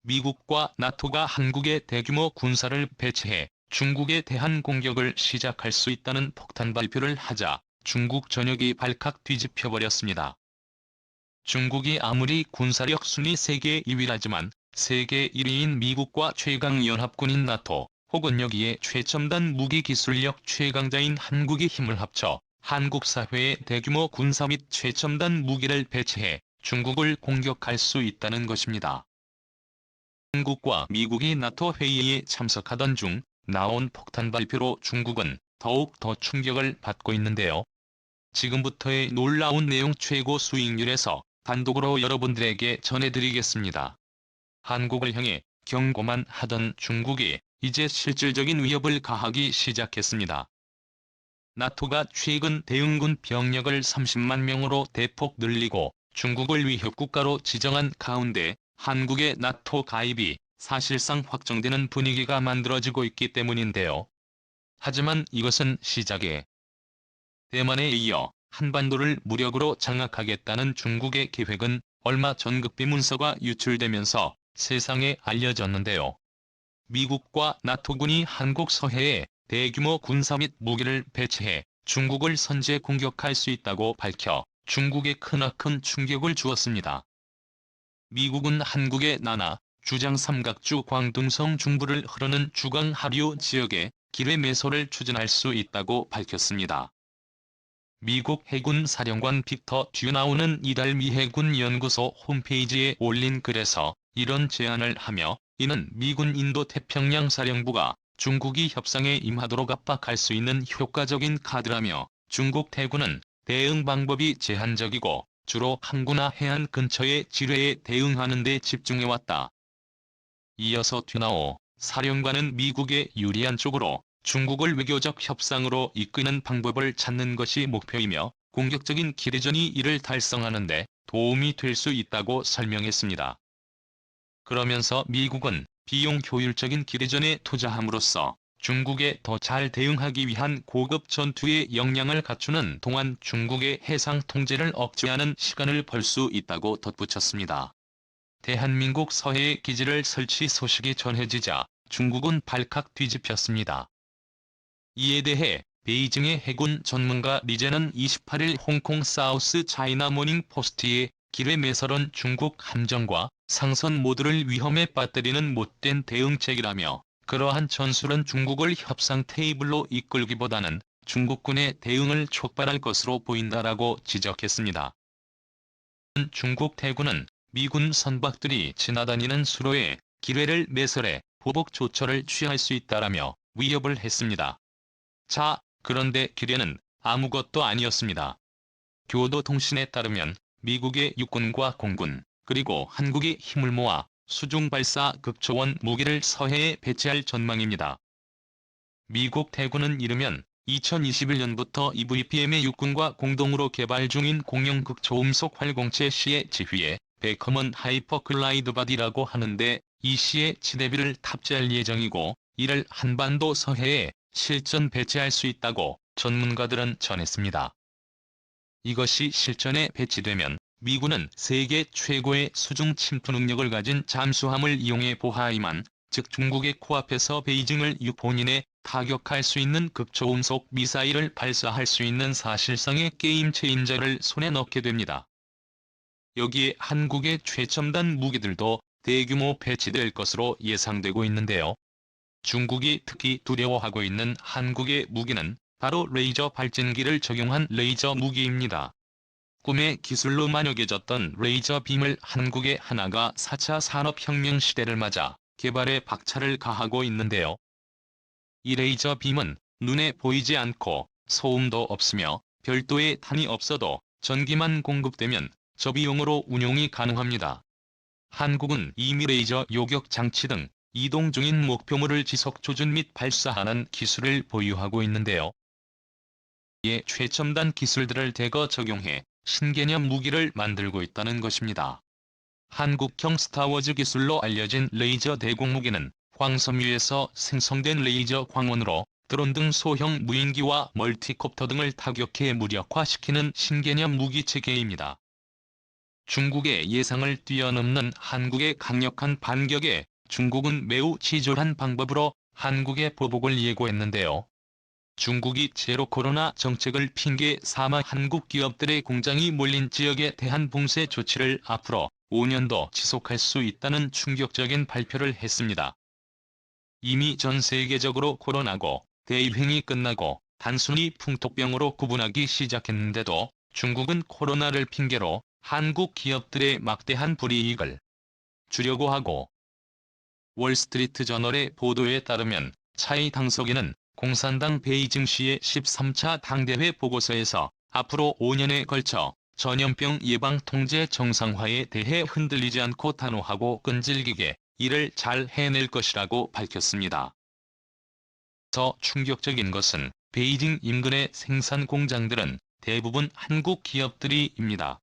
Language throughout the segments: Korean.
미국과 나토가 한국에 대규모 군사를 배치해 중국에 대한 공격을 시작할 수 있다는 폭탄 발표를 하자 중국 전역이 발칵 뒤집혀버렸습니다. 중국이 아무리 군사력 순위 세계 2위라지만 세계 1위인 미국과 최강연합군인 나토, 혹은 여기에 최첨단 무기 기술력 최강자인 한국이 힘을 합쳐 한국 사회에 대규모 군사 및 최첨단 무기를 배치해 중국을 공격할 수 있다는 것입니다. 한국과 미국이 나토 회의에 참석하던 중 나온 폭탄 발표로 중국은 더욱 더 충격을 받고 있는데요. 지금부터의 놀라운 내용 최고 수익률에서 단독으로 여러분들에게 전해드리겠습니다. 한국을 향해 경고만 하던 중국이 이제 실질적인 위협을 가하기 시작했습니다. 나토가 최근 대응군 병력을 30만 명으로 대폭 늘리고 중국을 위협국가로 지정한 가운데 한국의 나토 가입이 사실상 확정되는 분위기가 만들어지고 있기 때문인데요. 하지만 이것은 시작에 대만에 이어 한반도를 무력으로 장악하겠다는 중국의 계획은 얼마 전 극비 문서가 유출되면서 세상에 알려졌는데요. 미국과 나토군이 한국 서해에 대규모 군사 및 무기를 배치해 중국을 선제 공격할 수 있다고 밝혀 중국에 크나큰 충격을 주었습니다. 미국은 한국의 나나, 주장 삼각주 광둥성 중부를 흐르는 주강 하류 지역에 기뢰 매설을 추진할 수 있다고 밝혔습니다. 미국 해군 사령관 빅터 듀나우는 이달 미 해군 연구소 홈페이지에 올린 글에서 이런 제안을 하며 이는 미군 인도태평양 사령부가 중국이 협상에 임하도록 압박할 수 있는 효과적인 카드라며 중국 대군은 대응 방법이 제한적이고 주로 항구나 해안 근처의 지뢰에 대응하는 데 집중해왔다. 이어서 듀나오 사령관은 미국에 유리한 쪽으로 중국을 외교적 협상으로 이끄는 방법을 찾는 것이 목표이며 공격적인 기뢰전이 이를 달성하는 데 도움이 될 수 있다고 설명했습니다. 그러면서 미국은 비용 효율적인 기뢰전에 투자함으로써 중국에 더 잘 대응하기 위한 고급 전투의 역량을 갖추는 동안 중국의 해상 통제를 억제하는 시간을 벌 수 있다고 덧붙였습니다. 대한민국 서해에 기지를 설치 소식이 전해지자 중국은 발칵 뒤집혔습니다. 이에 대해 베이징의 해군 전문가 리제는 28일 홍콩 사우스 차이나 모닝 포스트에 기뢰 매설은 중국 함정과 상선 모두를 위험에 빠뜨리는 못된 대응책이라며 그러한 전술은 중국을 협상 테이블로 이끌기보다는 중국군의 대응을 촉발할 것으로 보인다라고 지적했습니다. 중국 대군은 미군 선박들이 지나다니는 수로에 기뢰를 매설해 보복 조처를 취할 수 있다라며 위협을 했습니다. 자, 그런데 기뢰는 아무것도 아니었습니다. 교도통신에 따르면 미국의 육군과 공군, 그리고 한국이 힘을 모아 수중 발사 극초원 무기를 서해에 배치할 전망입니다. 미국 대군은 이르면 2021년부터 EVPM의 육군과 공동으로 개발 중인 공영 극초음속 활공체 시의 지휘에 베커먼 하이퍼글라이드 바디라고 하는데 이 시의 지대비를 탑재할 예정이고 이를 한반도 서해에 실전 배치할 수 있다고 전문가들은 전했습니다. 이것이 실전에 배치되면 미군은 세계 최고의 수중 침투 능력을 가진 잠수함을 이용해 보하이만, 즉 중국의 코앞에서 베이징을 본인에 타격할 수 있는 극초음속 미사일을 발사할 수 있는 사실상의 게임 체인저를 손에 넣게 됩니다. 여기에 한국의 최첨단 무기들도 대규모 배치될 것으로 예상되고 있는데요. 중국이 특히 두려워하고 있는 한국의 무기는 바로 레이저 발진기를 적용한 레이저 무기입니다. 꿈의 기술로만 여겨졌던 레이저 빔을 한국의 하나가 4차 산업혁명 시대를 맞아 개발에 박차를 가하고 있는데요. 이 레이저 빔은 눈에 보이지 않고 소음도 없으며 별도의 탄이 없어도 전기만 공급되면 저비용으로 운용이 가능합니다. 한국은 이미 레이저 요격 장치 등 이동 중인 목표물을 지속 조준 및 발사하는 기술을 보유하고 있는데요. 이에 최첨단 기술들을 대거 적용해 신개념 무기를 만들고 있다는 것입니다. 한국형 스타워즈 기술로 알려진 레이저 대공무기는 황섬유에서 생성된 레이저 광원으로 드론 등 소형 무인기와 멀티콥터 등을 타격해 무력화시키는 신개념 무기 체계입니다. 중국의 예상을 뛰어넘는 한국의 강력한 반격에 중국은 매우 치졸한 방법으로 한국의 보복을 예고했는데요. 중국이 제로 코로나 정책을 핑계 삼아 한국 기업들의 공장이 몰린 지역에 대한 봉쇄 조치를 앞으로 5년도 지속할 수 있다는 충격적인 발표를 했습니다. 이미 전 세계적으로 코로나고 대유행이 끝나고 단순히 풍토병으로 구분하기 시작했는데도 중국은 코로나를 핑계로 한국 기업들의 막대한 불이익을 주려고 하고, 월스트리트 저널의 보도에 따르면 차이 당석인은 공산당 베이징시의 13차 당대회 보고서에서 앞으로 5년에 걸쳐 전염병 예방 통제 정상화에 대해 흔들리지 않고 단호하고 끈질기게 일을 잘 해낼 것이라고 밝혔습니다. 더 충격적인 것은 베이징 인근의 생산 공장들은 대부분 한국 기업들이입니다.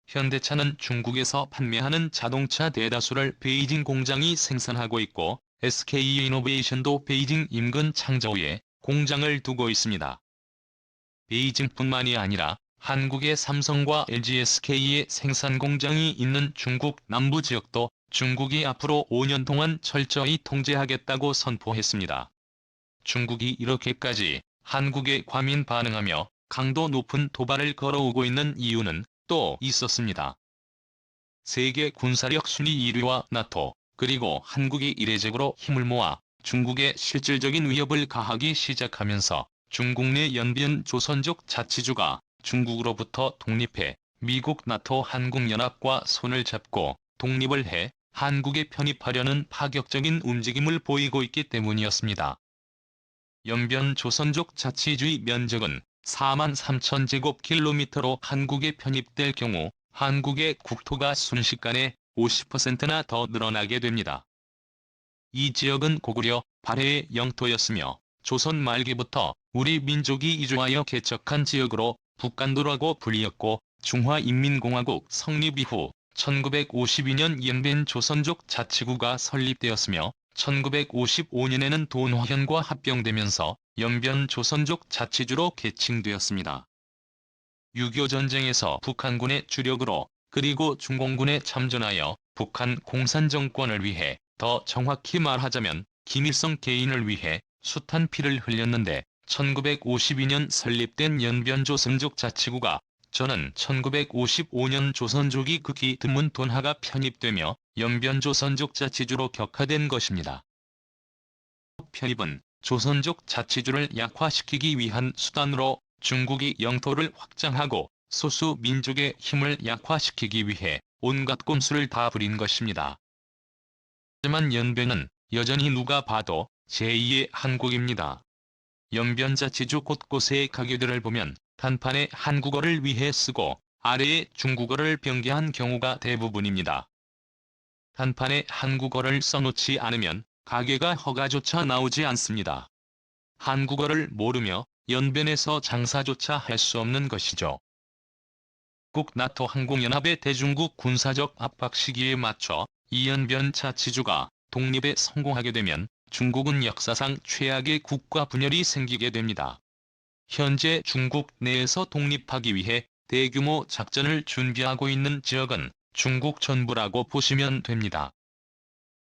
현대차는 중국에서 판매하는 자동차 대다수를 베이징 공장이 생산하고 있고, SK이노베이션도 베이징 인근 창저우에 공장을 두고 있습니다. 베이징뿐만이 아니라 한국의 삼성과 LG SK의 생산 공장이 있는 중국 남부 지역도 중국이 앞으로 5년 동안 철저히 통제하겠다고 선포했습니다. 중국이 이렇게까지 한국에 과민 반응하며 강도 높은 도발을 걸어오고 있는 이유는 또 있었습니다. 세계 군사력 순위 1위와 나토, 그리고 한국이 이례적으로 힘을 모아 중국에 실질적인 위협을 가하기 시작하면서 중국 내 연변 조선족 자치주가 중국으로부터 독립해 미국 나토 한국연합과 손을 잡고 독립을 해 한국에 편입하려는 파격적인 움직임을 보이고 있기 때문이었습니다. 연변 조선족 자치주의 면적은 43,000제곱킬로미터로 한국에 편입될 경우 한국의 국토가 순식간에 50%나 더 늘어나게 됩니다. 이 지역은 고구려, 발해의 영토였으며 조선 말기부터 우리 민족이 이주하여 개척한 지역으로 북간도라고 불리었고, 중화인민공화국 성립 이후 1952년 연변 조선족 자치구가 설립되었으며 1955년에는 돈화현과 합병되면서 연변 조선족 자치주로 개칭되었습니다. 6.25 전쟁에서 북한군의 주력으로 그리고 중공군에 참전하여 북한 공산정권을 위해, 더 정확히 말하자면 김일성 개인을 위해 숱한 피를 흘렸는데 1952년 설립된 연변 조선족 자치구가 저는 1955년 조선족이 극히 드문 돈하가 편입되며 연변 조선족 자치주로 격화된 것입니다. 편입은 조선족 자치주를 약화시키기 위한 수단으로 중국이 영토를 확장하고 소수 민족의 힘을 약화시키기 위해 온갖 꼼수를 다 부린 것입니다. 하지만 연변은 여전히 누가 봐도 제2의 한국입니다. 연변 자치주 곳곳의 가게들을 보면 간판에 한국어를 위해 쓰고 아래에 중국어를 병개한 경우가 대부분입니다. 간판에 한국어를 써놓지 않으면 가게가 허가조차 나오지 않습니다. 한국어를 모르며 연변에서 장사조차 할 수 없는 것이죠. 국 나토 항공연합의 대중국 군사적 압박 시기에 맞춰 이 연변 자치주가 독립에 성공하게 되면 중국은 역사상 최악의 국가 분열이 생기게 됩니다. 현재 중국 내에서 독립하기 위해 대규모 작전을 준비하고 있는 지역은 중국 전부라고 보시면 됩니다.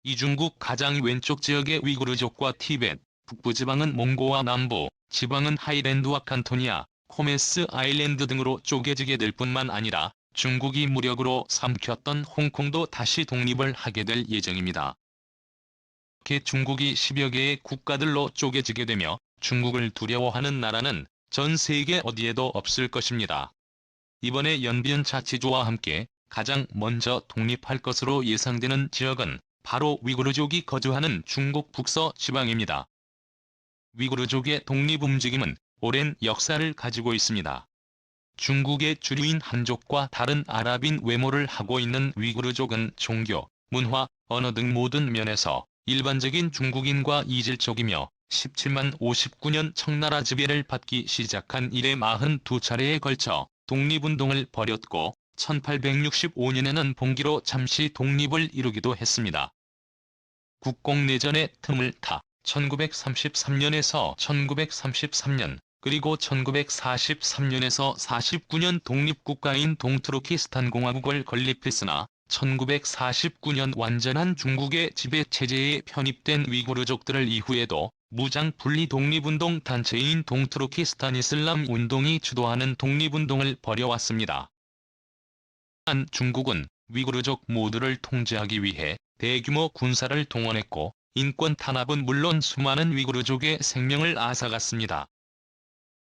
이 중국 가장 왼쪽 지역의 위구르족과 티벳, 북부지방은 몽고와 남부 지방은 하이랜드와 칸토니아, 코메스 아일랜드 등으로 쪼개지게 될 뿐만 아니라 중국이 무력으로 삼켰던 홍콩도 다시 독립을 하게 될 예정입니다. 이렇게 중국이 10여 개의 국가들로 쪼개지게 되며 중국을 두려워하는 나라는 전 세계 어디에도 없을 것입니다. 이번에 연변 자치주와 함께 가장 먼저 독립할 것으로 예상되는 지역은 바로 위구르족이 거주하는 중국 북서 지방입니다. 위구르족의 독립움직임은 오랜 역사를 가지고 있습니다. 중국의 주류인 한족과 다른 아랍인 외모를 하고 있는 위구르족은 종교, 문화, 언어 등 모든 면에서 일반적인 중국인과 이질적이며 17만 59년 청나라 지배를 받기 시작한 이래 42차례에 걸쳐 독립운동을 벌였고 1865년에는 봉기로 잠시 독립을 이루기도 했습니다. 국공내전의 틈을 타 1933년에서 1933년 그리고 1943년에서 49년 독립국가인 동투르키스탄 공화국을 건립했으나 1949년 완전한 중국의 지배체제에 편입된 위구르족들을 이후에도 무장 분리 독립운동 단체인 동투르키스탄 이슬람 운동이 주도하는 독립운동을 벌여왔습니다. 한 중국은 위구르족 모두를 통제하기 위해 대규모 군사를 동원했고 인권 탄압은 물론 수많은 위구르족의 생명을 앗아갔습니다.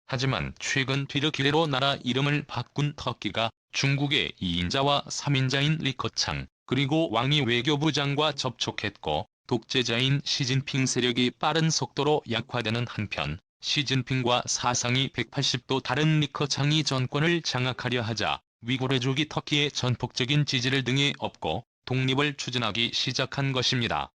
하지만 최근 튀르키예로 나라 이름을 바꾼 터키가 중국의 2인자와 3인자인 리커창 그리고 왕이 외교부장과 접촉했고 독재자인 시진핑 세력이 빠른 속도로 약화되는 한편 시진핑과 사상이 180도 다른 리커창이 정권을 장악하려 하자 위구르족이 터키의 전폭적인 지지를 등에 업고 독립을 추진하기 시작한 것입니다.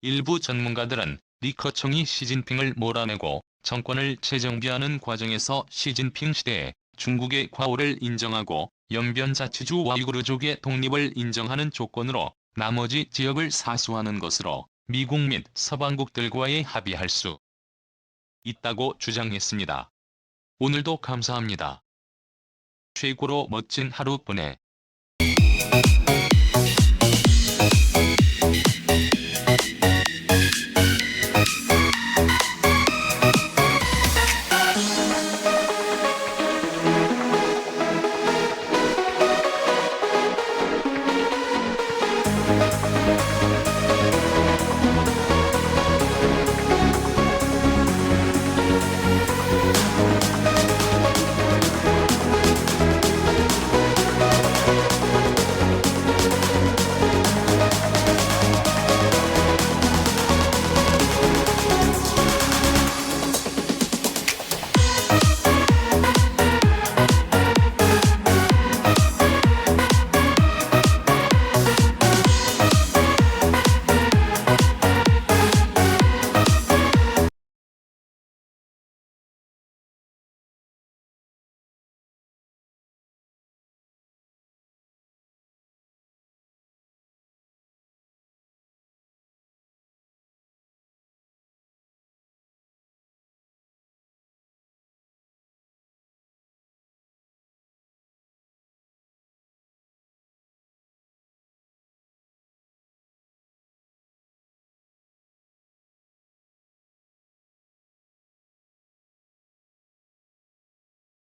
일부 전문가들은 리커창이 시진핑을 몰아내고 정권을 재정비하는 과정에서 시진핑 시대에 중국의 과오를 인정하고 연변자치주와 위구르족의 독립을 인정하는 조건으로 나머지 지역을 사수하는 것으로 미국 및 서방국들과의 합의할 수 있다고 주장했습니다. 오늘도 감사합니다. 최고로 멋진 하루 보내.